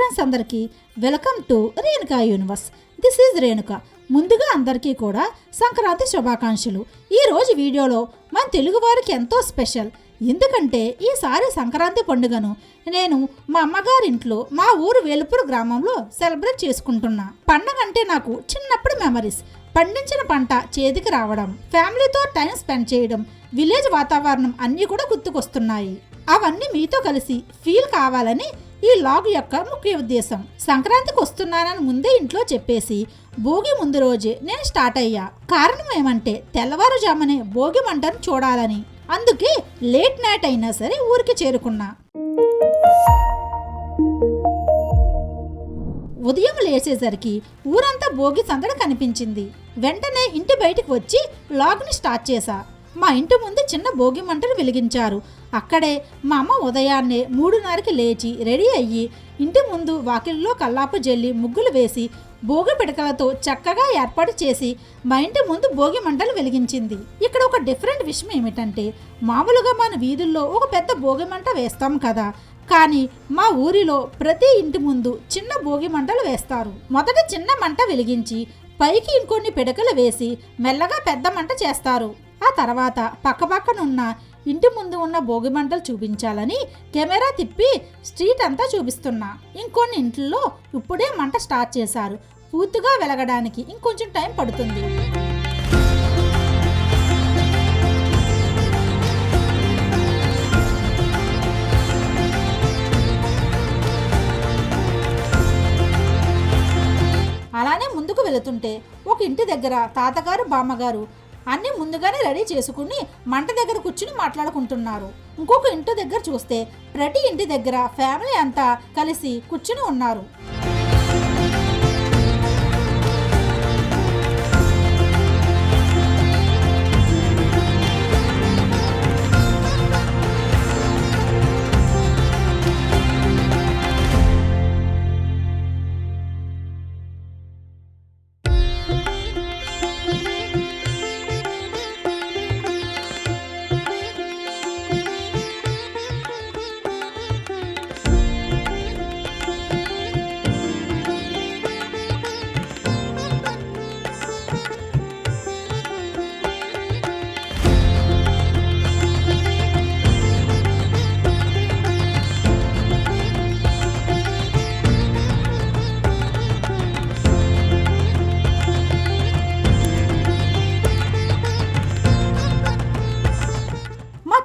Friends అందరికీ welcome to Renuka universe. This is Renuka. ముందుగా అందరికీ కూడా సంక్రాంతి శుభాకాంక్షలు. ఈరోజు వీడియోలో మన తెలుగు వారికి ఎంతో స్పెషల్. ఎందుకంటే ఈసారి సంక్రాంతి పండుగను నేను మా అమ్మగారింట్లో మా ఊరు వేలుపూరు గ్రామంలో సెలబ్రేట్ చేసుకుంటున్నా. పండగ అంటే నాకు చిన్నప్పుడు మెమరీస్. పండించిన పంట చేతికి రావడం, ఫ్యామిలీతో టైం స్పెండ్ చేయడం, విలేజ్ వాతావరణం అన్నీ కూడా గుర్తుకొస్తున్నాయి. అవన్నీ మీతో కలిసి ఫీల్ కావాలని ఈ లాగ్ యొక్క ముఖ్య ఉద్దేశం. సంక్రాంతికి వస్తున్నానని ముందే ఇంట్లో చెప్పేసి భోగి ముందు రోజే నేను స్టార్ట్ అయ్యా. కారణం ఏమంటే తెల్లవారుజామునే భోగి మంటను చూడాలని. అందుకే లేట్ నైట్ అయినా సరే ఊరికి చేరుకున్నా. ఉదయం లేచేసరికి ఊరంతా భోగి సందడి కనిపించింది. వెంటనే ఇంటి బయటికి వచ్చి లాగ్ని స్టార్ట్ చేశా. మా ఇంటి ముందు చిన్న భోగి మంటను వెలిగించారు. అక్కడే మా అమ్మ ఉదయాన్నే 3:30కి లేచి రెడీ అయ్యి ఇంటి ముందు వాకిలిలో కల్లాపు జల్లి ముగ్గులు వేసి భోగి పిడకలతో చక్కగా ఏర్పాటు చేసి మా ఇంటి ముందు భోగి మంటలు వెలిగించింది. ఇక్కడ ఒక డిఫరెంట్ విషయం ఏమిటంటే, మామూలుగా మన వీధుల్లో ఒక పెద్ద భోగి మంట వేస్తాం కదా, కానీ మా ఊరిలో ప్రతి ఇంటి ముందు చిన్న భోగి మంటలు వేస్తారు. మొదట చిన్న మంట వెలిగించి పైకి ఇంకొన్ని పిడకలు వేసి మెల్లగా పెద్ద మంట చేస్తారు. ఆ తర్వాత పక్కపక్కనున్న ఇంటి ముందు ఉన్న భోగి మంటలు చూపించాలని కెమెరా తిప్పి స్ట్రీట్ అంతా చూపిస్తున్నా. ఇంకొన్ని ఇంట్లో ఇప్పుడే మంట స్టార్ట్ చేశారు. పూర్తిగా వెలగడానికి ఇంకొంచెం టైం పడుతుంది. అలానే ముందుకు వెళుతుంటే ఒక ఇంటి దగ్గర తాతగారు బామ్మగారు అన్నీ ముందుగానే రెడీ చేసుకుని మంట దగ్గర కూర్చుని మాట్లాడుకుంటున్నారు. ఇంకొక ఇంటి దగ్గర చూస్తే ప్రతి ఇంటి దగ్గర ఫ్యామిలీ అంతా కలిసి కూర్చుని ఉన్నారు.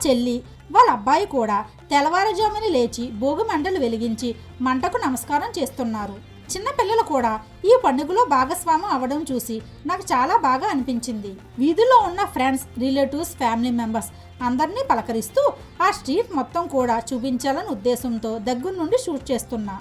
చెల్లి వాళ్ళ అబ్బాయి కూడా తెల్లవారుజామున లేచి భోగి మంటలు వెలిగించి మంటకు నమస్కారం చేస్తున్నారు. చిన్న పిల్లలు కూడా ఈ పండుగలో భాగస్వామ్యం అవ్వడం చూసి నాకు చాలా బాగా అనిపించింది. వీధిలో ఉన్న ఫ్రెండ్స్, రిలేటివ్స్, ఫ్యామిలీ మెంబర్స్ అందరినీ పలకరిస్తూ ఆ స్ట్రీట్ మొత్తం కూడా చూపించాలని ఉద్దేశంతో దగ్గర నుండి షూట్ చేస్తున్నా.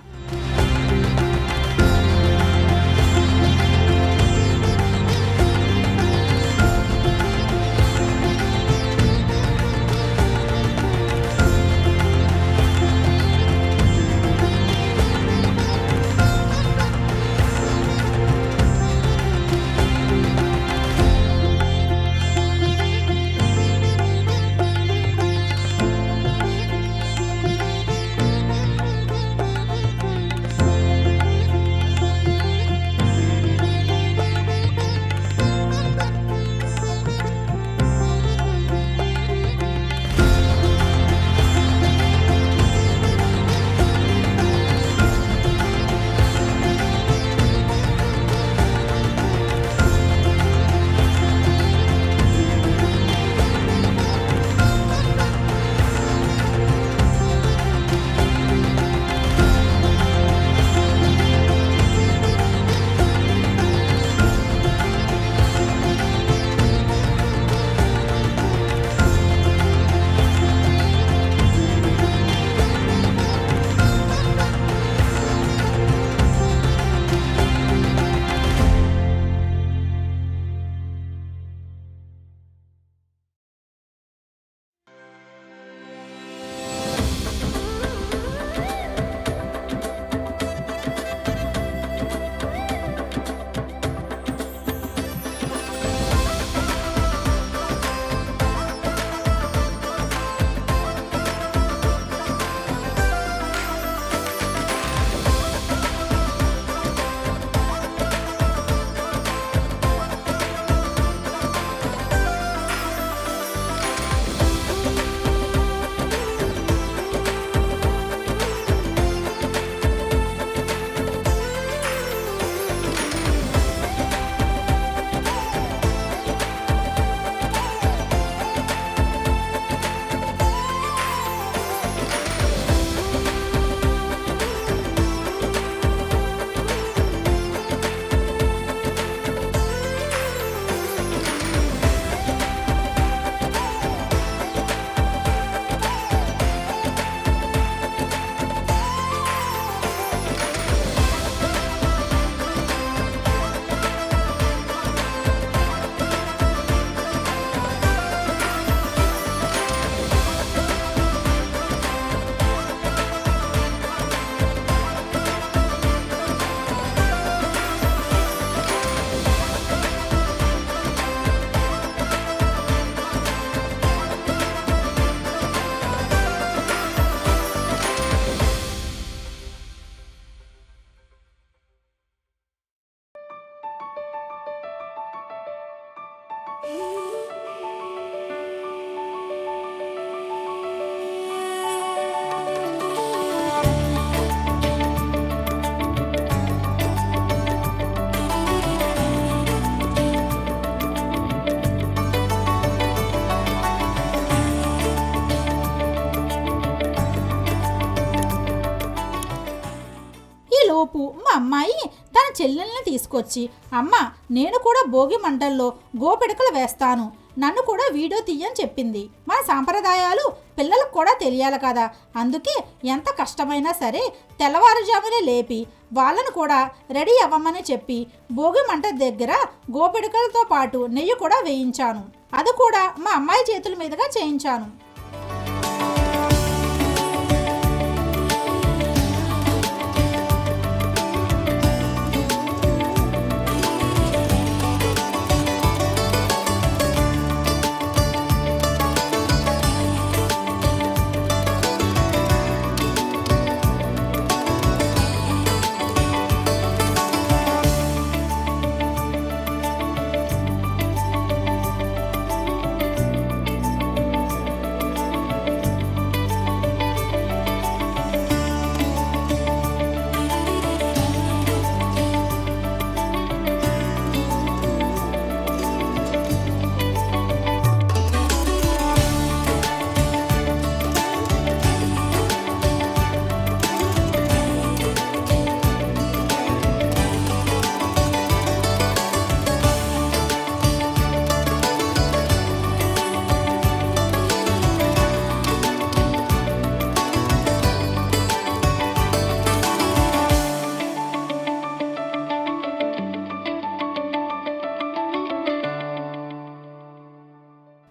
ఈలోపు మా అమ్మాయి తన చెల్లెల్ని తీసుకొచ్చి, అమ్మ నేను కూడా భోగి మంటల్లో గోపిడకలు వేస్తాను, నన్ను కూడా వీడియో తీయని చెప్పింది. మన సాంప్రదాయాలు పిల్లలకు కూడా తెలియాలి కదా, అందుకే ఎంత కష్టమైనా సరే తెల్లవారుజామునే లేపి వాళ్ళను కూడా రెడీ అవ్వమని చెప్పి భోగి మంట దగ్గర గోపిడకలతో పాటు నెయ్యి కూడా వేయించాను. అది కూడా మా అమ్మాయి చేతుల మీదుగా చేయించాను.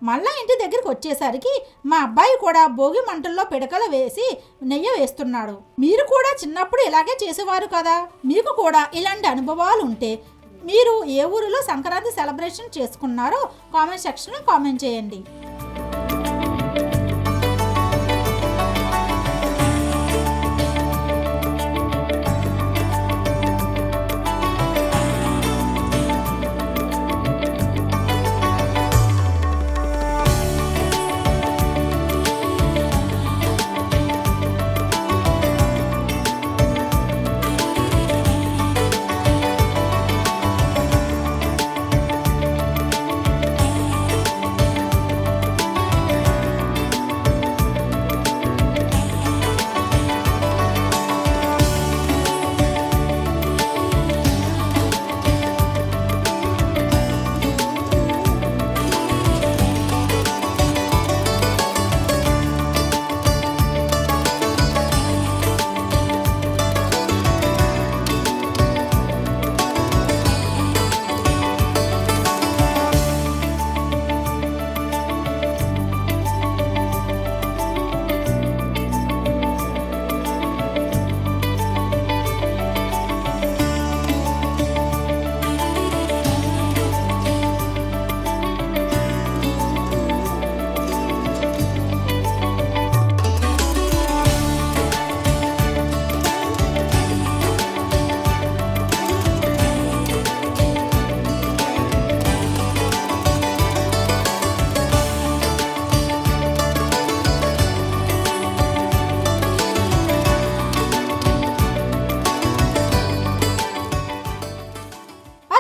మళ్ళా ఇంటి దగ్గరికి వచ్చేసరికి మా అబ్బాయి కూడా భోగి మంటల్లో పిడకలు వేసి నెయ్యి వేస్తున్నాడు. మీరు కూడా చిన్నప్పుడు ఇలాగే చేసేవారు కదా, మీకు కూడా ఇలాంటి అనుభవాలు ఉంటే మీరు ఏ ఊరిలో సంక్రాంతి సెలబ్రేషన్ చేసుకున్నారో కామెంట్ సెక్షన్లో కామెంట్ చేయండి.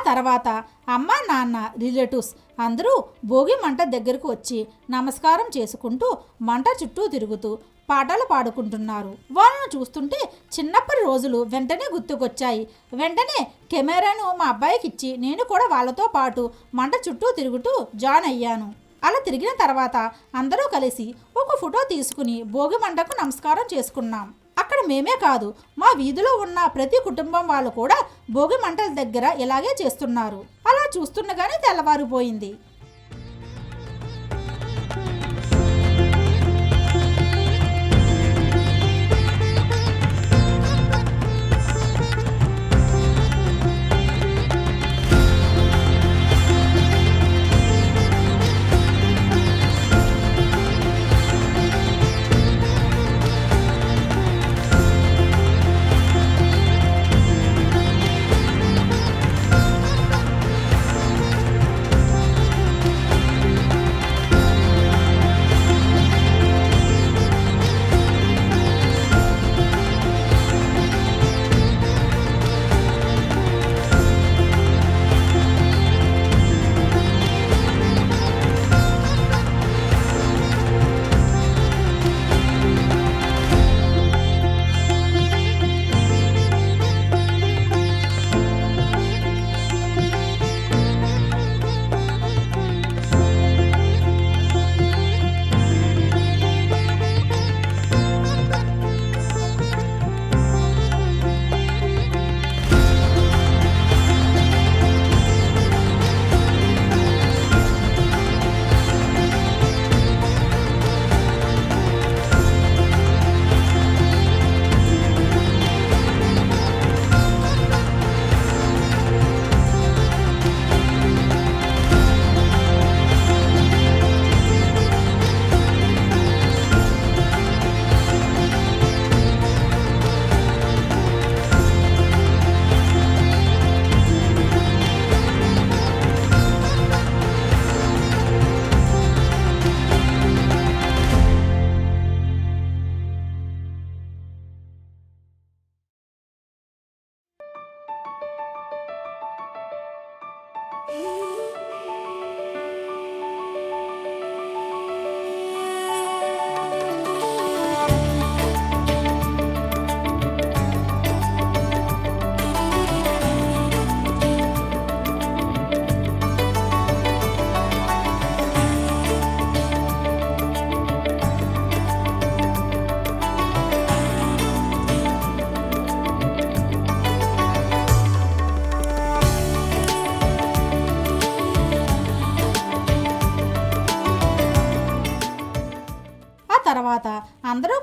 తర్వాత అమ్మ నాన్న రిలేటివ్స్ అందరూ భోగి మంట దగ్గరకు వచ్చి నమస్కారం చేసుకుంటూ మంట చుట్టూ తిరుగుతూ పాటలు పాడుకుంటున్నారు. వాళ్ళను చూస్తుంటే చిన్నప్పటి రోజులు వెంటనే గుర్తుకొచ్చాయి. వెంటనే కెమెరాను మా అబ్బాయికి ఇచ్చి నేను కూడా వాళ్ళతో పాటు మంట చుట్టూ తిరుగుతూ జాయిన్ అయ్యాను. అలా తిరిగిన తర్వాత అందరూ కలిసి ఒక ఫోటో తీసుకుని భోగి మంటకు నమస్కారం చేసుకున్నాం. అక్కడ మేమే కాదు, మా వీధిలో ఉన్న ప్రతి కుటుంబం వాళ్ళు కూడా భోగి మంటల దగ్గర ఇలాగే చేస్తున్నారు. అలా చూస్తుండగానే తెల్లవారిపోయింది.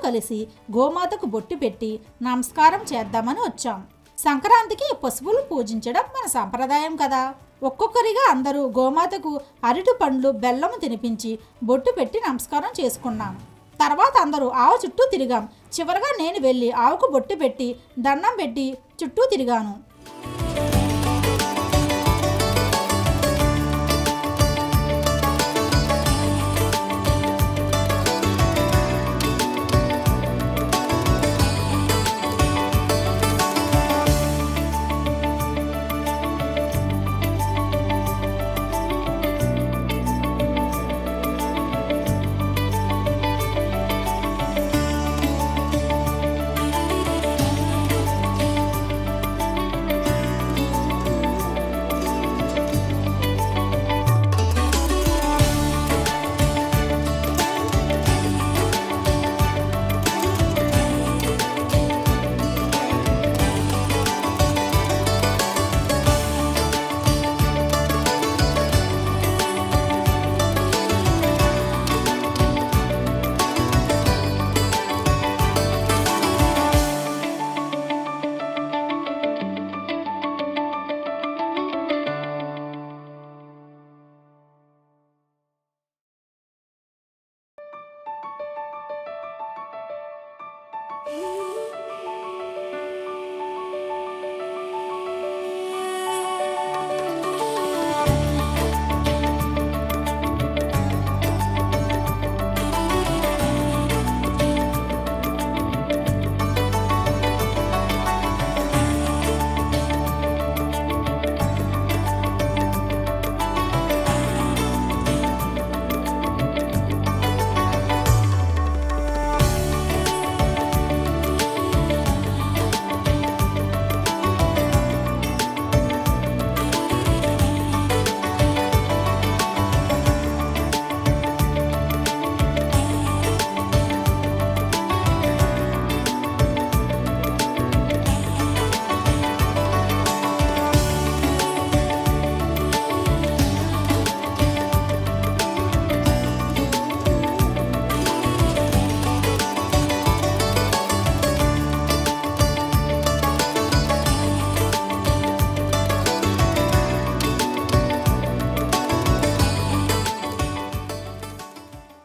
కలిసి గోమాతకు బొట్టు పెట్టి నమస్కారం చేద్దామని వచ్చాం. సంక్రాంతికి పశువులు పూజించడం మన సంప్రదాయం కదా. ఒక్కొక్కరిగా అందరూ గోమాతకు అరటి పండ్లు బెల్లం తినిపించి బొట్టు పెట్టి నమస్కారం చేసుకున్నాం. తర్వాత అందరూ ఆవు చుట్టూ తిరిగాం. చివరగా నేను వెళ్ళి ఆవుకు బొట్టు పెట్టి దండం పెట్టి చుట్టూ తిరిగాను.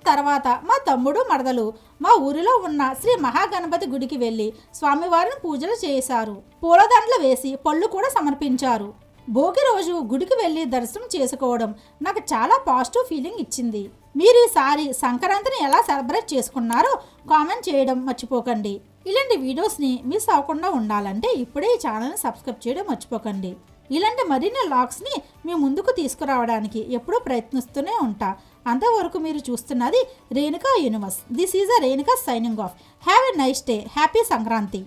తర్వాత మా తమ్ముడు మరదలు మా ఊరిలో ఉన్న శ్రీ మహాగణపతి గుడికి వెళ్ళి స్వామివారిని పూజలు చేశారు. పూలదండలు వేసి పళ్ళు కూడా సమర్పించారు. భోగి రోజు గుడికి వెళ్ళి దర్శనం చేసుకోవడం నాకు చాలా పాజిటివ్ ఫీలింగ్ ఇచ్చింది. మీరు ఈసారి సంక్రాంతిని ఎలా సెలబ్రేట్ చేసుకున్నారో కామెంట్ చేయడం మర్చిపోకండి. ఇలాంటి వీడియోస్ని మిస్ అవ్వకుండా ఉండాలంటే ఇప్పుడే ఈ ఛానల్ని సబ్స్క్రైబ్ చేయడం మర్చిపోకండి. ఇలాంటి మరిన్ని లాగ్స్ని మీ ముందుకు తీసుకురావడానికి ఎప్పుడూ ప్రయత్నిస్తూనే ఉంటా. అంతవరకు మీరు చూస్తున్నది Renuka universe. This is a Renuka signing off. Have a nice day. Happy Sankranti.